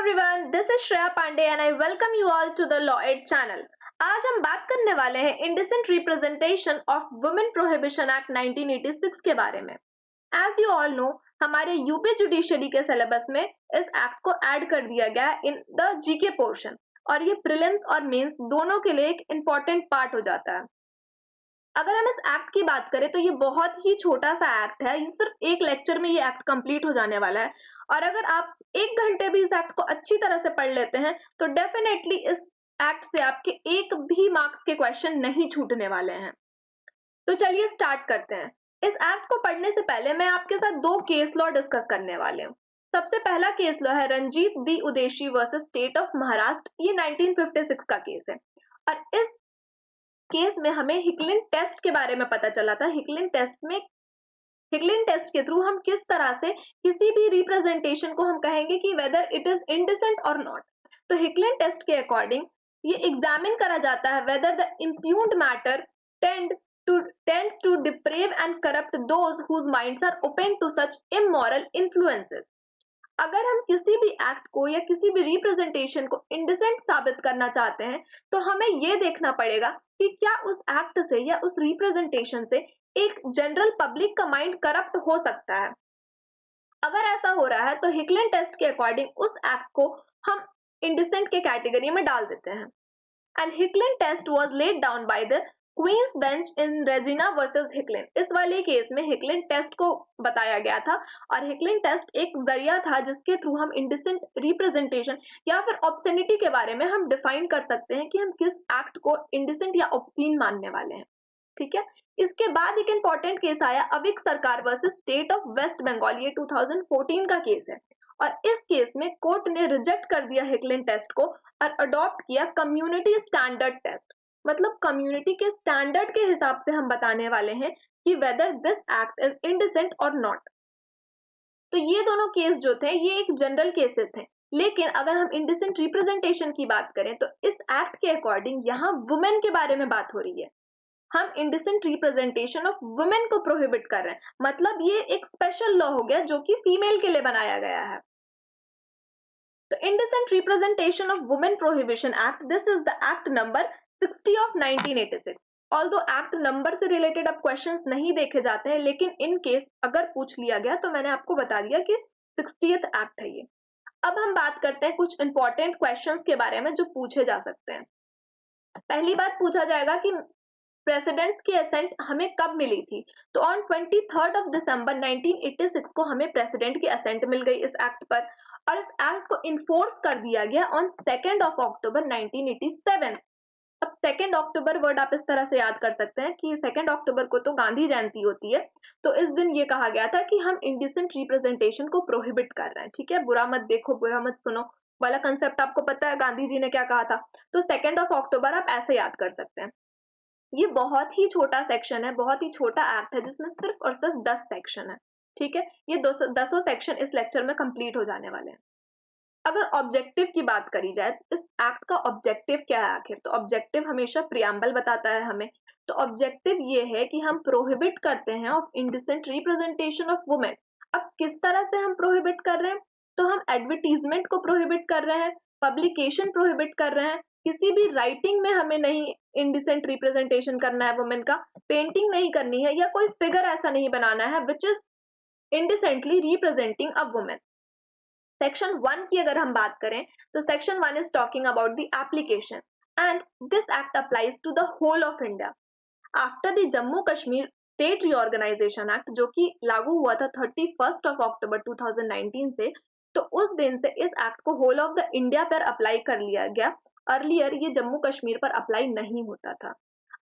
everyone, this is Shreya Pandey and I welcome you all to the Law Ed channel. आज हम बात करने वाले हैं indecent representation of women prohibition act 1986 के बारे में। एज यू ऑल नो, हमारे यूपी जुडिशरी के सिलेबस में इस एक्ट को ऐड कर दिया गया इन द जीके पोर्शन और ये प्रीलिम्स और मेंस दोनों के लिए एक इम्पोर्टेंट पार्ट हो जाता है। अगर हम इस एक्ट की बात करें तो ये बहुत ही छोटा सा एक्ट है, ये सिर्फ एक लेक्चर में ये एक्ट कंप्लीट हो जाने वाला है और अगर आप 1 घंटे भी इस एक्ट को अच्छी तरह से पढ़ लेते हैं तो डेफिनेटली इस एक्ट से आपके एक भी मार्क्स के क्वेश्चन नहीं छूटने वाले हैं। तो चलिए स्टार्ट करते हैं। इस एक्ट को पढ़ने से पहले मैं आपके साथ 2 केस लॉ डिस्कस करने वाले हूँ। सबसे पहला केस लॉ है Ranjit B Udeshi versus state of Maharashtra. ये 1956 का केस है और इस केस में हमें हिकलिन टेस्ट के बारे में पता चला था। हिकलिन टेस्ट के थ्रू हम किस तरह से किसी भी रिप्रेजेंटेशन को हम कहेंगे कि वेदर इट इज इंडिसेंट और नॉट। तो हिकलिन टेस्ट के अकॉर्डिंग ये एग्जामिन करा जाता है whether the इम्प्यून्ड matter tends to deprave and corrupt those whose minds are open to such immoral influences। अगर हम किसी भी एक्ट को या किसी भी रिप्रेजेंटेशन को इंडिसेंट साबित करना चाहते हैं तो हमें ये देखना पड़ेगा कि क्या उस एक्ट से या उस रिप्रेजेंटेशन से एक जनरल पब्लिक का माइंड करप्ट हो सकता है। अगर ऐसा हो रहा है तो हिकलिन टेस्ट के अकॉर्डिंग उस एक्ट को हम इंडिसेंट के कैटेगरी में डाल देते हैं। And Hicklin test was laid down by the Queen's bench in Regina versus Hicklin. इस वाले केस में हिकलिन टेस्ट को बताया गया था और हिकलिन टेस्ट एक जरिया था जिसके थ्रू हम इंडिसेंट रिप्रेजेंटेशन या फिर ऑब्ससेनिटी के बारे में हम डिफाइन कर सकते हैं कि हम किस एक्ट को इंडिसेंट या ऑब्सीन मानने वाले हैं। ठीक है, इसके बाद एक इंपॉर्टेंट केस आया Avik Sarkar versus state of West Bengal. ये 2014 का केस है और इस केस में कोर्ट ने रिजेक्ट कर दिया हिकलिन टेस्ट को और अडॉप्ट किया कम्युनिटी स्टैंडर्ड टेस्ट। मतलब कम्युनिटी के स्टैंडर्ड के हिसाब से हम बताने वाले हैं कि whether this act is indecent और नॉट। तो ये दोनों केस जो थे ये एक जनरल केसेस थे, लेकिन अगर हम इंडिसेंट रिप्रेजेंटेशन की बात करें तो इस एक्ट के अकॉर्डिंग यहाँ वुमेन के बारे में बात हो रही है। हम इंडिसेंट रिप्रेजेंटेशन ऑफ वुमेन को प्रोहिबिट कर रहे हैं, मतलब ये एक स्पेशल लॉ हो गया जो कि फीमेल के लिए बनाया गया है। तो indecent representation of women prohibition act, this is the act number 60 of 1986। Although act number से रिलेटेड अब क्वेश्चंस नहीं देखे जाते हैं, लेकिन इन केस अगर पूछ लिया गया तो मैंने आपको बता दिया कि 60th एक्ट है ये। अब हम बात करते हैं कुछ इंपॉर्टेंट क्वेश्चंस के बारे में जो पूछे जा सकते हैं। पहली बात पूछा जाएगा कि प्रेसिडेंट्स की असेंट हमें कब मिली थी। तो ऑन 23 ऑफ दिसंबर 1986 को हमें प्रेसिडेंट की असेंट मिल गई इस एक्ट पर और इस एक्ट को इन्फोर्स कर दिया गया ऑन 2 अक्टूबर 1987। अब 2 अक्टूबर वर्ड आप इस तरह से याद कर सकते हैं कि 2 अक्टूबर को तो गांधी जयंती होती है, तो इस दिन ये कहा गया था कि हम इंडिसेंट रिप्रेजेंटेशन को प्रोहिबिट कर रहे हैं। ठीक है, बुरा मत देखो बुरा मत सुनो वाला कंसेप्ट आपको पता है गांधी जी ने क्या कहा था। तो 2 अक्टूबर आप ऐसे याद कर सकते हैं। ये बहुत ही छोटा सेक्शन है, बहुत ही छोटा एक्ट है जिसमें सिर्फ और सिर्फ 10 सेक्शन है। ठीक है, ये 10 सेक्शन इस लेक्चर में कंप्लीट हो जाने वाले हैं। अगर ऑब्जेक्टिव की बात करी जाए, इस एक्ट का ऑब्जेक्टिव क्या है आखिर? तो ऑब्जेक्टिव हमेशा प्रियम्बल बताता है हमें। तो ऑब्जेक्टिव ये है कि हम प्रोहिबिट करते हैं of indecent representation of women. अब किस तरह से हम प्रोहिबिट कर रहे हैं? तो हम एडवर्टीजमेंट को प्रोहिबिट कर रहे हैं, पब्लिकेशन प्रोहिबिट कर रहे हैं, किसी भी राइटिंग में हमें नहीं इंडिसेंट रिप्रेजेंटेशन करना है वुमेन का, पेंटिंग नहीं करनी है या कोई फिगर ऐसा नहीं बनाना है which is indecently representing a women. Section 1 की अगर हम बात करें तो section 1 is talking about the application and this act applies to the whole of India. After the Jammu Kashmir state reorganisation act जो कि लागू हुआ था 31 ऑफ अक्टूबर 2019 से, तो उस दिन से इस एक्ट को होल ऑफ द इंडिया पर अप्लाई कर लिया गया। अर्लियर ये जम्मू कश्मीर पर अप्लाई नहीं होता था।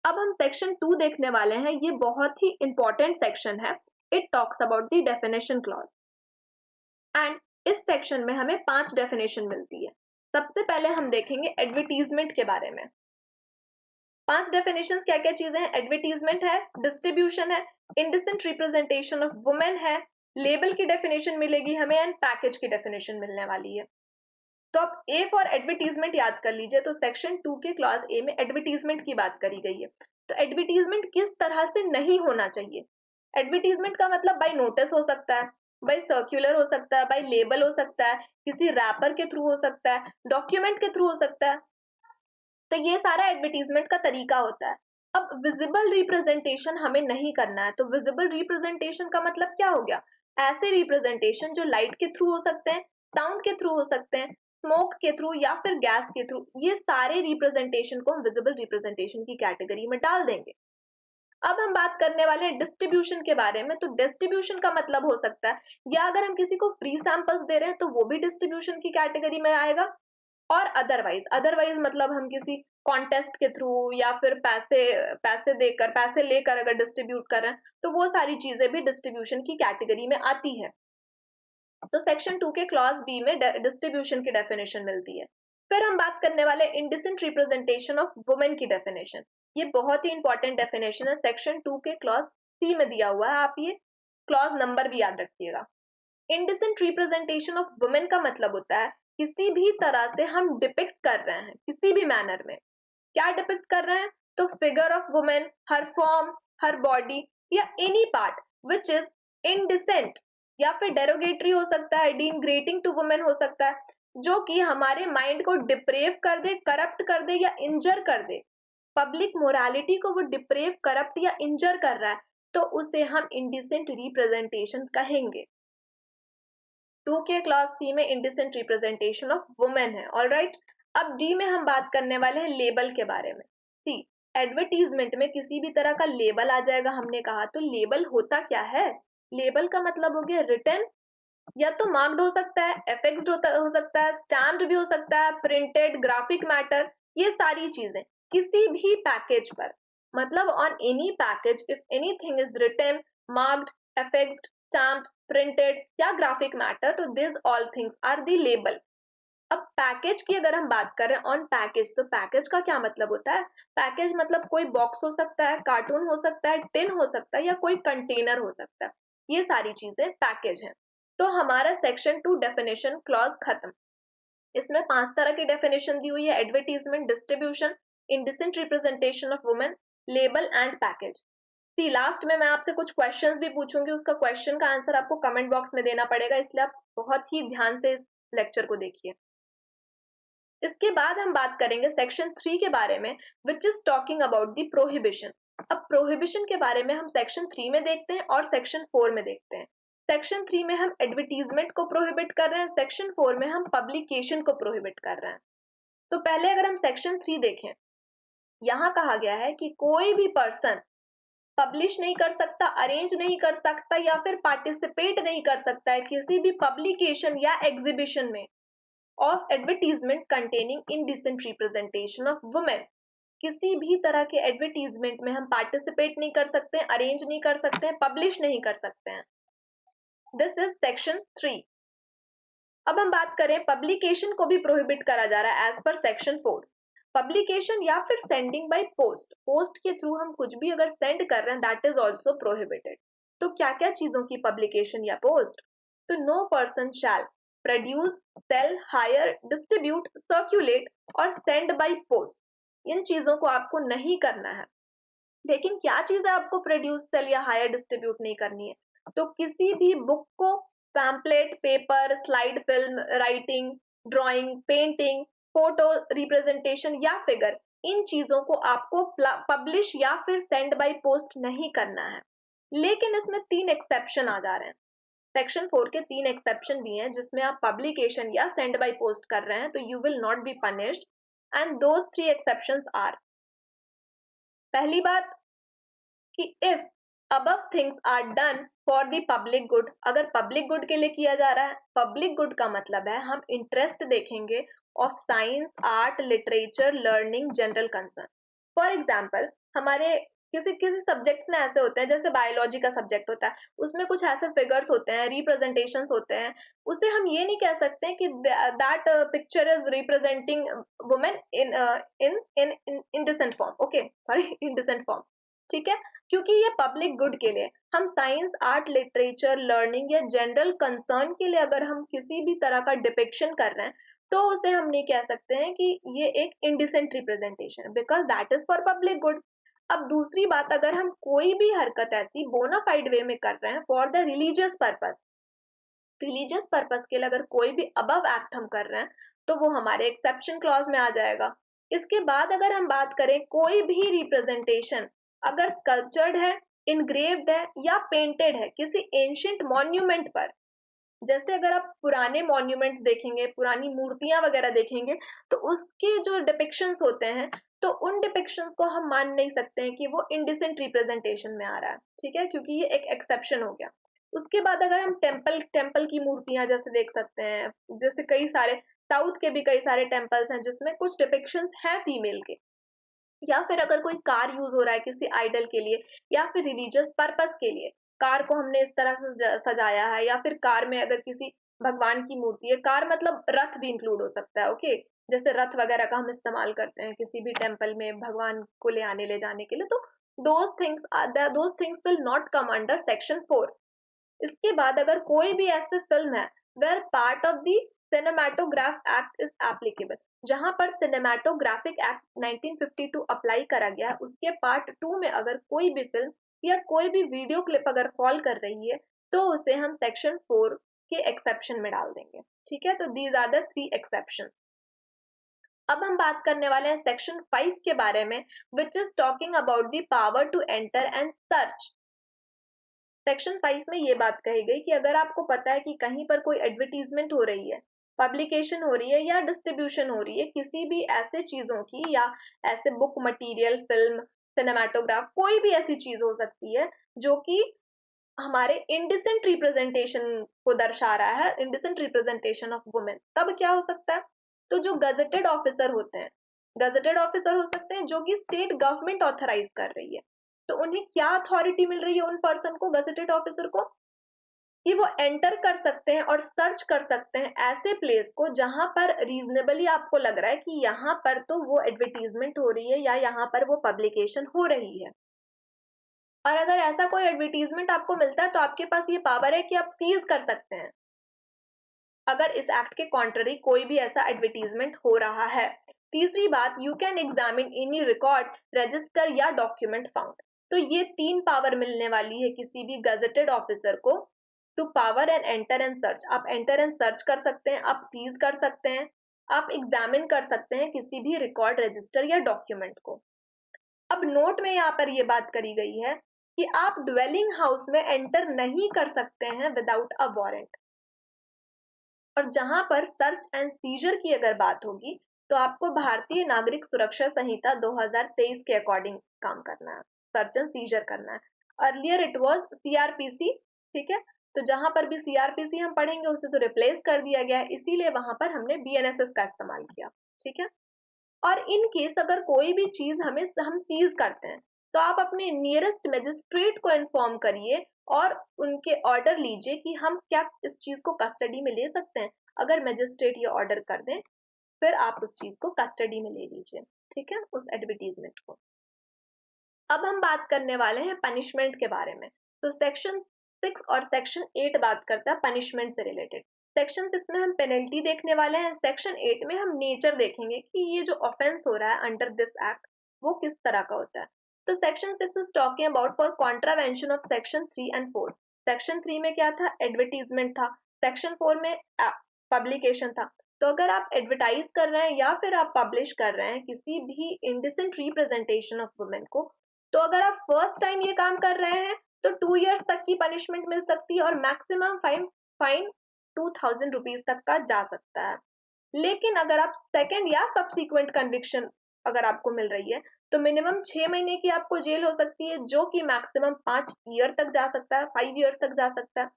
अब हम सेक्शन 2 देखने वाले हैं, ये बहुत ही इंपॉर्टेंट सेक्शन है। It talks about the definition clause and इस सेक्शन में हमें 5 डेफिनेशन मिलती है। सबसे पहले हम देखेंगे एडवर्टीजमेंट के बारे में। 5 डेफिनेशंस क्या क्या चीजें हैं? एडवर्टीजमेंट है, डिस्ट्रीब्यूशन है, इंडिसेंट रिप्रेजेंटेशन ऑफ वुमेन है, लेबल की डेफिनेशन मिलेगी हमें एंड पैकेज की डेफिनेशन मिलने वाली है। तो अब ए फॉर एडवर्टीजमेंट याद कर लीजिए। तो सेक्शन 2 के क्लॉज ए में एडवर्टीजमेंट की बात करी गई है। तो एडवर्टीजमेंट किस तरह से नहीं होना चाहिए? एडवर्टीजमेंट का मतलब बाय नोटिस हो सकता है, बाय सर्क्यूलर हो सकता है, बाय लेबल हो सकता है, किसी रैपर के थ्रू हो सकता है, डॉक्यूमेंट के थ्रू हो सकता है। तो ये सारा एडवर्टीजमेंट का तरीका होता है। अब विजिबल रिप्रेजेंटेशन हमें नहीं करना है, तो विजिबल रिप्रेजेंटेशन का मतलब क्या हो गया? ऐसे रिप्रेजेंटेशन जो लाइट के थ्रू हो सकते हैं, साउंड के थ्रू हो सकते हैं, स्मोक के थ्रू या फिर गैस के थ्रू, ये सारे रिप्रेजेंटेशन को हम विजिबल रिप्रेजेंटेशन की कैटेगरी में डाल देंगे। अब हम बात करने वाले हैं डिस्ट्रीब्यूशन के बारे में। तो डिस्ट्रीब्यूशन का मतलब हो सकता है, या अगर हम किसी को फ्री सैंपल्स दे रहे हैं तो वो भी डिस्ट्रीब्यूशन की कैटेगरी में आएगा। और अदरवाइज अदरवाइज मतलब हम किसी कॉन्टेस्ट के थ्रू या फिर पैसे पैसे देकर पैसे लेकर अगर डिस्ट्रीब्यूट कर रहे हैं तो वो सारी चीजें भी डिस्ट्रीब्यूशन की कैटेगरी में आती है। तो सेक्शन 2 के क्लॉज बी में डिस्ट्रीब्यूशन की डेफिनेशन मिलती है। फिर हम बात करने वाले इंडिसेंट रिप्रेजेंटेशन ऑफ वुमेन की डेफिनेशन। ये बहुत ही इंपॉर्टेंट डेफिनेशन है, सेक्शन 2 के क्लॉज सी में दिया हुआ है, आप ये क्लॉज नंबर भी याद रखिएगा। इंडिसेंट रिप्रेजेंटेशन ऑफ वुमेन का मतलब होता है किसी भी तरह से हम डिपिक्ट कर रहे हैं, किसी भी मैनर में क्या डिपिक्ट कर रहे हैं, तो फिगर ऑफ वुमेन, हर फॉर्म, हर बॉडी या any part which is indecent, या फिर डेरोगेटरी हो सकता है, डिग्रेडिंग टू वुमेन हो सकता है, जो कि हमारे माइंड को डिप्रेव कर दे, करप्ट कर दे या इंजर कर दे। पब्लिक मोरालिटी को वो डिप्रेव, करप्ट या इंजर कर रहा है, तो उसे हम इंडिसेंट रिप्रेजेंटेशन कहेंगे। 2 के क्लास सी में इंडिसेंट रिप्रेजेंटेशन ऑफ वुमेन है। ऑलराइट, अब डी में हम बात करने वाले हैं लेबल के बारे में। सी, एडवर्टीजमेंट में किसी भी तरह का लेबल आ जाएगा, हमने कहा। तो लेबल होता क्या है? लेबल का मतलब हो गया रिटन, या तो मार्क्ड हो सकता है, एफेक्स्ड हो सकता है, स्टैम्प्ड भी हो सकता है, प्रिंटेड, ग्राफिक मैटर, ये सारी चीजें किसी भी पैकेज पर, मतलब on any package if anything is written, marked, affixed, stamped, printed या ग्राफिक मैटर, तो this all things are the label. अब पैकेज की अगर हम बात करें ऑन पैकेज, तो पैकेज का क्या मतलब होता है? पैकेज मतलब कोई बॉक्स हो सकता है, कार्टून हो सकता है, टिन हो सकता है या कोई कंटेनर हो सकता है, ये सारी चीजें पैकेज हैं। तो हमारा सेक्शन 2 डेफिनेशन क्लॉज खत्म। इसमें 5 तरह की डेफिनेशन दी हुई है: advertisement, distribution, indecent representation of women, label and package. See, last में मैं आपसे कुछ क्वेश्चंस भी पूछूंगी, उसका क्वेश्चन का आंसर आपको कमेंट बॉक्स में देना पड़ेगा, इसलिए आप बहुत ही ध्यान से इस लेक्चर को देखिए। इसके बाद हम बात करेंगे सेक्शन 3 के बारे में, which is talking about the prohibition. अब प्रोहिबिशन के बारे में हम सेक्शन 3 में देखते हैं और सेक्शन 4 में देखते हैं। सेक्शन 3 में हम एडवर्टीजमेंट को प्रोहिबिट कर रहे हैं, सेक्शन 4 में हम पब्लिकेशन को प्रोहिबिट कर रहे हैं। तो पहले अगर हम सेक्शन 3 देखें, यहाँ कहा गया है कि कोई भी पर्सन पब्लिश नहीं कर सकता, अरेंज नहीं कर सकता या फिर पार्टिसिपेट नहीं कर सकता है किसी भी पब्लिकेशन या एग्जीबिशन में of advertisement containing indecent representation of women. किसी भी तरह के एडवर्टीजमेंट में हम पार्टिसिपेट नहीं कर सकते हैं, अरेंज नहीं कर सकते हैं, पब्लिश नहीं कर सकते हैं। This is section 3। अब हम बात करें, पब्लिकेशन को भी प्रोहिबिट करा जा रहा है एज पर सेक्शन 4। पब्लिकेशन या फिर सेंडिंग बाय पोस्ट, पोस्ट के थ्रू हम कुछ भी अगर सेंड कर रहे हैं, दैट इज ऑल्सो प्रोहिबिटेड। तो क्या क्या चीजों की पब्लिकेशन या पोस्ट? तो no person shall produce, sell, hire, distribute, circulate और सेंड बाय पोस्ट, इन चीजों को आपको नहीं करना है। लेकिन क्या चीजें आपको प्रोड्यूस, सेल या हायर, डिस्ट्रीब्यूट नहीं करनी है? तो किसी भी बुक को, pamphlet, paper, slide film, writing, drawing, painting, photo representation या फिगर, इन चीजों को आपको पब्लिश या फिर सेंड बाय पोस्ट नहीं करना है। लेकिन इसमें 3 एक्सेप्शन आ जा रहे हैं। सेक्शन 4 के 3 एक्सेप्शन भी हैं, जिसमें आप पब्लिकेशन या सेंड बाय पोस्ट कर रहे हैं तो you will not be punished, and those 3 exceptions are: पहली बात कि if above things are done for the public good, अगर पब्लिक गुड के लिए किया जा रहा है। पब्लिक गुड का मतलब है हम इंटरेस्ट देखेंगे of science, art, literature, learning, general concern. For example, हमारे किसी किसी सब्जेक्ट्स में ऐसे होते हैं, जैसे बायोलॉजी का सब्जेक्ट होता है, उसमें कुछ ऐसे फिगर्स होते हैं, रिप्रेजेंटेशंस होते हैं, उसे हम ये नहीं कह सकते कि that picture is representing women in in in indecent form, okay sorry, indecent form, ठीक है, क्योंकि ये पब्लिक गुड के लिए, हम साइंस, आर्ट, लिटरेचर, लर्निंग या जनरल कंसर्न के लिए अगर हम किसी भी तरह का डिपिक्शन कर रहे हैं, तो उसे हम नहीं कह सकते हैं कि ये एक इंडिसेंट रिप्रेजेंटेशन है, because that is for public good. अब दूसरी बात, अगर हम कोई भी हरकत ऐसी बोनाफाइड वे में कर रहे हैं for the religious purpose, religious purpose के लिए अगर कोई भी अबव एक्ट हम कर रहे हैं तो वो हमारे एक्सेप्शन क्लॉज में आ जाएगा। इसके बाद अगर हम बात करें कोई भी रिप्रेजेंटेशन अगर स्कल्पचर्ड है, इनग्रेव्ड है या पेंटेड है किसी एंशियंट मॉन्यूमेंट पर, जैसे अगर आप पुराने मॉन्यूमेंट्स देखेंगे, पुरानी मूर्तियां वगैरह देखेंगे, तो उसके जो डिपिक्शंस होते हैं, तो उन डिपिक्शंस को हम मान नहीं सकते हैं कि वो इंडिसेंट रिप्रेजेंटेशन में आ रहा है, ठीक है, क्योंकि ये एक एक्सेप्शन हो गया। उसके बाद अगर हम टेम्पल की मूर्तियां जैसे देख सकते हैं, जैसे कई सारे साउथ के भी कई सारे टेम्पल्स हैं जिसमें कुछ डिपिक्शंस हैं फीमेल के, या फिर अगर कोई कार यूज हो रहा है किसी आइडल के लिए या फिर रिलीजियस पर्पस के लिए, कार को हमने इस तरह से सजाया है, या फिर कार में अगर किसी भगवान की मूर्ति है, कार मतलब रथ भी इंक्लूड हो सकता है, ओके, जैसे रथ वगैरह का हम इस्तेमाल करते हैं किसी भी टेम्पल में भगवान को ले जाने के लिए, तो those things will not come under section 4। इसके बाद अगर कोई भी ऐसी फिल्म है where part of the cinematograph act is applicable, जहां पर सिनेमाटोग्राफिक एक्ट 1952 अप्लाई करा गया है, उसके पार्ट 2 में अगर कोई भी फिल्म या कोई भी वीडियो क्लिप अगर फॉल कर रही है तो उसे हम सेक्शन 4 के एक्सेप्शन में डाल देंगे, ठीक है। तो दीज आर द 3 एक्सेप्शंस। अब हम बात करने वाले हैं सेक्शन 5 के बारे में, which is talking about the power to enter and search. Section 5 में ये बात कही गई कि अगर आपको पता है कि कहीं पर कोई एडवर्टीजमेंट हो रही है, पब्लिकेशन हो रही है या डिस्ट्रीब्यूशन हो रही है किसी भी ऐसे चीजों की, या ऐसे बुक मटेरियल, फिल्म, सिनेमाटोग्राफ, कोई भी ऐसी चीज हो सकती है जो कि हमारे इंडिसेंट रिप्रेजेंटेशन को दर्शा रहा है, इंडिसेंट रिप्रेजेंटेशन ऑफ वुमेन, तब क्या हो सकता है? तो जो गजेटेड ऑफिसर होते हैं, गजेटेड ऑफिसर हो सकते हैं जो कि स्टेट गवर्नमेंट ऑथराइज कर रही है, तो उन्हें क्या अथॉरिटी मिल रही है उन पर्सन को, गजेटेड ऑफिसर को, कि वो एंटर कर सकते हैं और सर्च कर सकते हैं ऐसे प्लेस को जहां पर रीजनेबली आपको लग रहा है कि यहाँ पर तो वो एडवर्टीजमेंट हो रही है या यहाँ पर वो पब्लिकेशन हो रही है। और अगर ऐसा कोई एडवर्टीजमेंट आपको मिलता है तो आपके पास ये पावर है कि आप सीज कर सकते हैं अगर इस एक्ट के कॉन्ट्ररी कोई भी ऐसा एडवर्टीजमेंट हो रहा है। तीसरी बात, you can examine any record, register या डॉक्यूमेंट फाउंड। तो ये 3 पावर मिलने वाली है किसी भी गजेटेड ऑफिसर को, two power and enter and search. आप एंटर एंड सर्च कर सकते हैं, आप सीज कर सकते हैं, आप एग्जामिन कर सकते हैं किसी भी रिकॉर्ड, रजिस्टर या डॉक्यूमेंट को। अब नोट में यहाँ पर ये बात करी गई है कि आप ड्वेलिंग हाउस में एंटर नहीं कर सकते हैं विदाउट अ वारंट। और जहां पर सर्च एंड सीजर की अगर बात होगी तो आपको भारतीय नागरिक सुरक्षा संहिता 2023 के अकॉर्डिंग काम करना है, सर्च एंड सीजर करना है। अर्लियर इट वाज सीआरपीसी, ठीक है, तो जहां पर भी सीआरपीसी हम पढ़ेंगे उसे तो रिप्लेस कर दिया गया है, इसीलिए वहां पर हमने बीएनएसएस का इस्तेमाल किया, ठीक है। और इन केस अगर कोई भी चीज हम सीज करते हैं तो आप अपने नियरेस्ट मजिस्ट्रेट को इन्फॉर्म करिए और उनके ऑर्डर लीजिए कि हम क्या इस चीज को कस्टडी में ले सकते हैं। अगर मजिस्ट्रेट ये ऑर्डर कर दें फिर आप उस चीज को कस्टडी में ले लीजिए, ठीक है, उस एडवर्टीजमेंट को। अब हम बात करने वाले हैं पनिशमेंट के बारे में। तो सेक्शन 6 और सेक्शन 8 बात करता है पनिशमेंट से रिलेटेड। सेक्शन 6 में हम पेनल्टी देखने वाले हैं, सेक्शन 8 में हम नेचर देखेंगे कि ये जो ऑफेंस हो रहा है अंडर दिस एक्ट वो किस तरह का होता है। तो section 6 is talking about for contravention of section 3 and 4। Section 3 में क्या था? एडवर्टीजमेंट था। सेक्शन 4 में पब्लिकेशन था। तो अगर आप एडवर्टाइज कर रहे हैं या फिर आप पब्लिश कर रहे हैं किसी भी इंडिसेंट रिप्रेजेंटेशन ऑफ वुमेन को, तो अगर आप फर्स्ट टाइम ये काम कर रहे हैं तो 2 इयर्स तक की पनिशमेंट मिल सकती है और मैक्सिमम फाइन 2000 रुपीज तक का जा सकता है। लेकिन अगर आप सेकेंड या सब्सिक्वेंट कन्विक्शन अगर आपको मिल रही है तो मिनिमम 6 महीने की आपको जेल हो सकती है, जो कि मैक्सिमम 5 ईयर तक जा सकता है, 5 ईयर्स तक जा सकता है।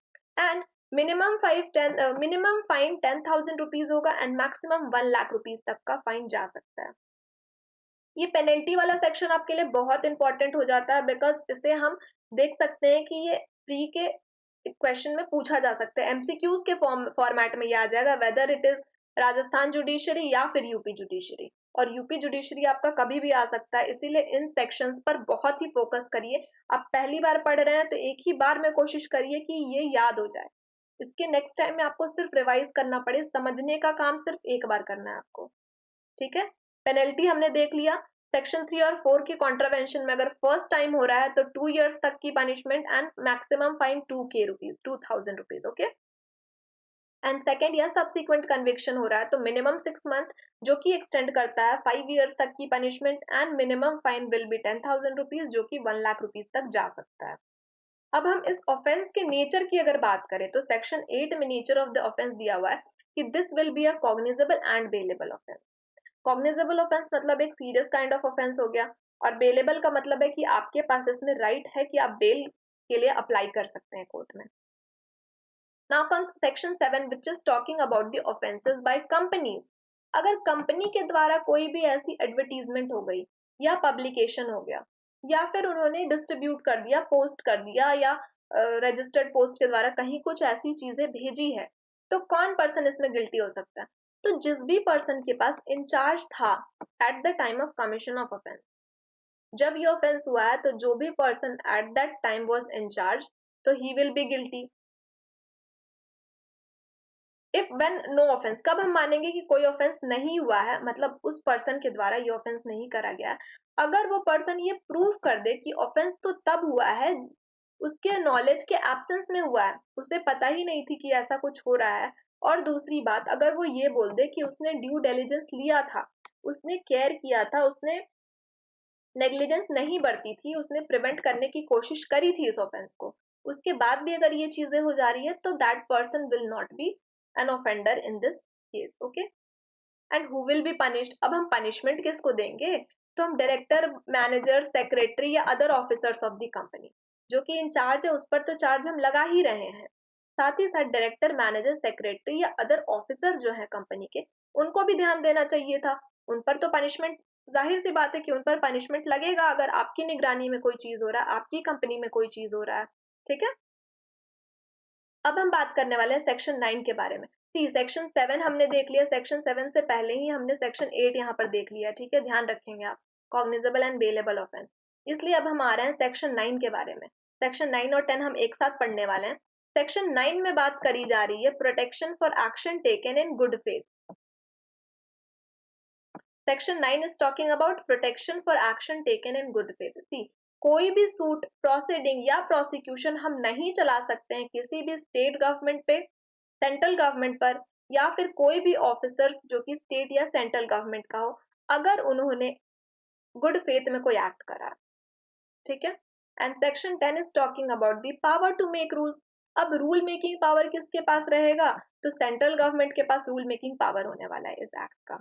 एंड मिनिमम फाइन 10,000 रुपीज होगा एंड मैक्सिमम 1 लाख रुपीज तक का फाइन जा सकता है। ये पेनल्टी वाला सेक्शन आपके लिए बहुत इंपॉर्टेंट हो जाता है बिकॉज इसे हम देख सकते हैं कि ये प्री के क्वेश्चन में पूछा जा सकता है, एमसीक्यूज के फॉर्मेट में ये आ जाएगा, whether it is Rajasthan judiciary या फिर यूपी जुडिशरी। और यूपी जुडिशरी आपका कभी भी आ सकता है, इसीलिए इन सेक्शंस पर बहुत ही फोकस करिए। आप पहली बार पढ़ रहे हैं तो एक ही बार में कोशिश करिए कि ये याद हो जाए, इसके नेक्स्ट टाइम में आपको सिर्फ रिवाइज करना पड़े, समझने का काम सिर्फ एक बार करना है आपको, ठीक है। पेनल्टी हमने देख लिया। सेक्शन 3 और 4 की कॉन्ट्रावेंशन में अगर फर्स्ट टाइम हो रहा है तो 2 इयर्स तक की punishment and maximum fine 2K rupees, 2000 rupees, okay. And second या सब्सिक्वेंट कन्विक्शन हो रहा है तो मिनिमम 6 मंथ, जो कि एक्सटेंड करता है 5 ईयर्स तक की punishment, and minimum fine will be 10,000 rupees, जो कि 1 लाख रुपीज तक जा सकता है। अब हम इस ऑफेंस के नेचर की अगर बात करें तो सेक्शन 8 में नेचर ऑफ द ऑफेंस दिया हुआ है कि this will be a cognizable and bailable offence. Cognizable offence मतलब एक सीरियस काइंड ऑफ ऑफेंस हो गया, और बेलेबल का मतलब है कि आपके पास इसमें राइट है कि आप बेल के लिए अप्लाई कर सकते हैं कोर्ट में। Now comes section 7 which is talking about the offenses by companies. अगर कंपनी के द्वारा कोई भी ऐसी एडवर्टीजमेंट हो गई या पब्लिकेशन हो गया या फिर उन्होंने डिस्ट्रीब्यूट कर दिया, पोस्ट कर दिया, या रजिस्टर्ड पोस्ट के द्वारा कहीं कुछ ऐसी चीजें भेजी है, तो कौन पर्सन इसमें गिल्टी हो सकता है? तो जिस भी पर्सन के पास इंचार्ज था at the time of commission of offence, जब ये ऑफेंस हुआ है तो जो भी person at that time was in charge, तो he will be guilty. If when no offence, कब हम मानेंगे कि कोई ऑफेंस नहीं हुआ है, मतलब उस पर्सन के द्वारा ये ऑफेंस नहीं करा गया, अगर वो पर्सन ये प्रूव कर दे कि ऑफेंस तो तब हुआ है, उसके नॉलेज के एब्सेंस में हुआ है, उसे पता ही नहीं थी कि ऐसा कुछ हो रहा है। और दूसरी बात, अगर वो ये बोल दे कि उसने ड्यू डिलिजेंस लिया था, उसने केयर किया था, उसने नेग्लिजेंस नहीं बरती थी, उसने प्रिवेंट करने की कोशिश करी थी इस ऑफेंस को, उसके बाद भी अगर ये चीजें हो जा रही है, तो that person will not be an offender in this case. Okay, and who will be punished? अब हम पनिशमेंट किसको देंगे? तो हम डायरेक्टर, मैनेजर, सेक्रेटरी या other officers of the company, जो कि इंचार्ज है उस पर तो चार्ज हम लगा ही रहे हैं, साथ ही साथ डायरेक्टर, मैनेजर, सेक्रेटरी या अदर ऑफिसर जो है कंपनी के, उनको भी ध्यान देना चाहिए था। उन पर तो पनिशमेंट, जाहिर सी बात है कि उन पर पनिशमेंट लगेगा अगर आपकी निगरानी में कोई चीज हो रहा है, आपकी कंपनी में कोई चीज हो रहा है। ठीक है, अब हम बात करने वाले हैं सेक्शन 9 के बारे में। सी सेक्शन 7 हमने देख लिया, सेक्शन 7 से पहले ही हमने सेक्शन 8 यहाँ पर देख लिया। ठीक है, ध्यान रखेंगे आप, कॉग्निजेबल एंड बेलेबल ऑफेंस। इसलिए अब हम आ रहे हैं सेक्शन 9 के बारे में। सेक्शन 9 और 10 हम एक साथ पढ़ने वाले हैं। सेक्शन 9 में बात करी जा रही है protection for action taken in good faith. Section 9 is talking about protection for action taken in good faith. See, कोई भी सूट, प्रोसीडिंग या प्रोसिक्यूशन हम नहीं चला सकते हैं किसी भी स्टेट गवर्नमेंट पे, सेंट्रल गवर्नमेंट पर, या फिर कोई भी ऑफिसर्स जो कि स्टेट या सेंट्रल गवर्नमेंट का हो, अगर उन्होंने गुड फेथ में कोई एक्ट करा। ठीक है, and section 10 is talking about the power to make rules. अब रूल मेकिंग पावर किसके पास रहेगा? तो सेंट्रल गवर्नमेंट के पास रूल मेकिंग पावर होने वाला है इस एक्ट का।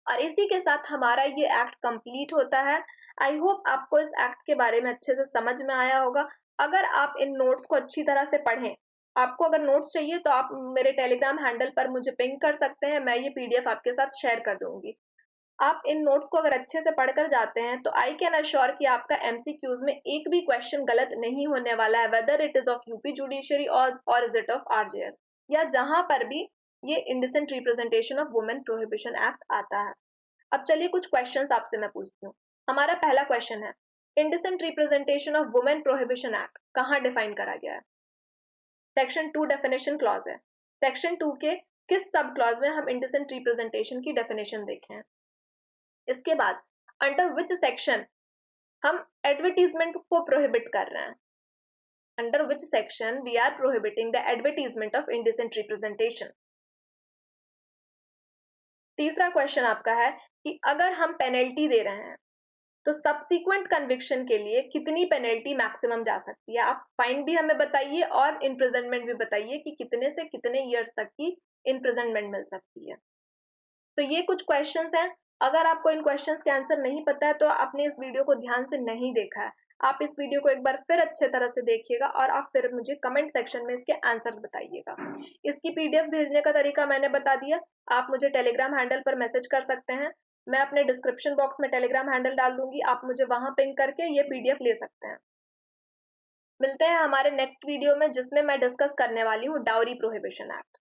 और इसी के साथ हमारा ये एक्ट कंप्लीट होता है। आई होप आपको इस एक्ट के बारे में अच्छे से समझ में आया होगा। अगर आप इन नोट्स को अच्छी तरह से पढ़ें, आपको अगर नोट्स चाहिए तो आप मेरे टेलीग्राम हैंडल पर मुझे पिंग कर सकते हैं, मैं ये पीडीएफ आपके साथ शेयर कर दूंगी। आप इन नोट्स को अगर अच्छे से पढ़कर जाते हैं तो आई कैन अश्योर कि आपका एमसीक्यूज में एक भी क्वेश्चन गलत नहीं होने वाला है, whether it is of UP judiciary और इज इट ऑफ आरजेएस, या जहां पर भी ये indecent representation of women prohibition act आता है। अब चलिए कुछ क्वेश्चंस आपसे मैं पूछती हूँ। हमारा पहला क्वेश्चन है, indecent representation of women prohibition act कहाँ डिफाइन करा गया है? सेक्शन 2 डेफिनेशन क्लॉज है। सेक्शन 2 के किस सब क्लॉज में हम इंडिसेंट रिप्रेजेंटेशन की डेफिनेशन देखे हैं? इसके बाद अंडर विच सेक्शन हम एडवर्टीजमेंट को प्रोहिबिट कर रहे हैं? Under which section we are prohibiting the advertisement of indecent representation? तीसरा क्वेश्चन आपका है कि अगर हम पेनल्टी दे रहे हैं तो सब्सिक्वेंट कन्विक्शन के लिए कितनी पेनल्टी मैक्सिमम जा सकती है? आप फाइन भी हमें बताइए और इम्प्रिजनमेंट भी बताइए कि कितने से कितने ईयर्स तक की इम्प्रिजनमेंट मिल सकती है। तो ये कुछ क्वेश्चंस हैं। अगर आपको इन क्वेश्चंस के आंसर नहीं पता है तो आपने इस वीडियो को ध्यान से नहीं देखा है। आप इस वीडियो को एक बार फिर अच्छे तरह से देखिएगा और आप फिर मुझे कमेंट सेक्शन में इसके आंसर्स बताइएगा। इसकी पीडीएफ भेजने का तरीका मैंने बता दिया। आप मुझे टेलीग्राम हैंडल पर मैसेज कर सकते हैं, मैं अपने डिस्क्रिप्शन बॉक्स में टेलीग्राम हैंडल डाल दूंगी, आप मुझे वहां पिंग करके ये पीडीएफ ले सकते हैं। मिलते हैं हमारे नेक्स्ट वीडियो में जिसमें मैं डिस्कस करने वाली हूँ डाउरी प्रोहिबिशन एक्ट।